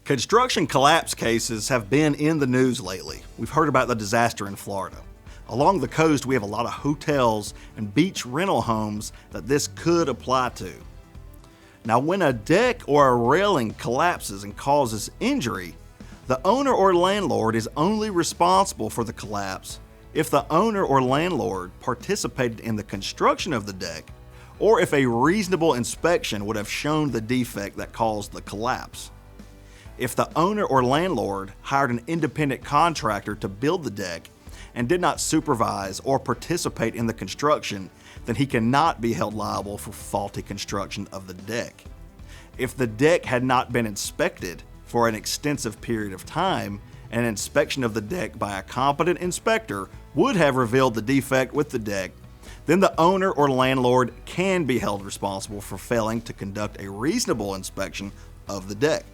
Construction collapse cases have been in the news lately. We've heard about the disaster in Florida. Along the coast, we have a lot of hotels and beach rental homes that this could apply to. Now, when a deck or a railing collapses and causes injury, the owner or landlord is only responsible for the collapse if the owner or landlord participated in the construction of the deck, or if a reasonable inspection would have shown the defect that caused the collapse. If the owner or landlord hired an independent contractor to build the deck and did not supervise or participate in the construction, then he cannot be held liable for faulty construction of the deck. If the deck had not been inspected for an extensive period of time, an inspection of the deck by a competent inspector would have revealed the defect with the deck, then the owner or landlord can be held responsible for failing to conduct a reasonable inspection of the deck.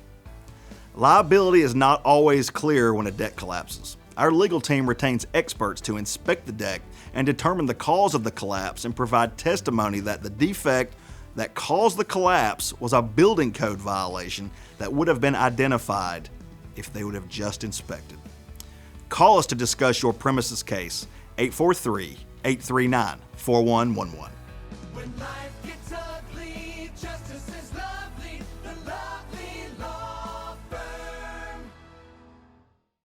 Liability is not always clear when a deck collapses. Our legal team retains experts to inspect the deck and determine the cause of the collapse and provide testimony that the defect that caused the collapse was a building code violation that would have been identified if they would have just inspected. Call us to discuss your premises case, 843-839-4111. When life gets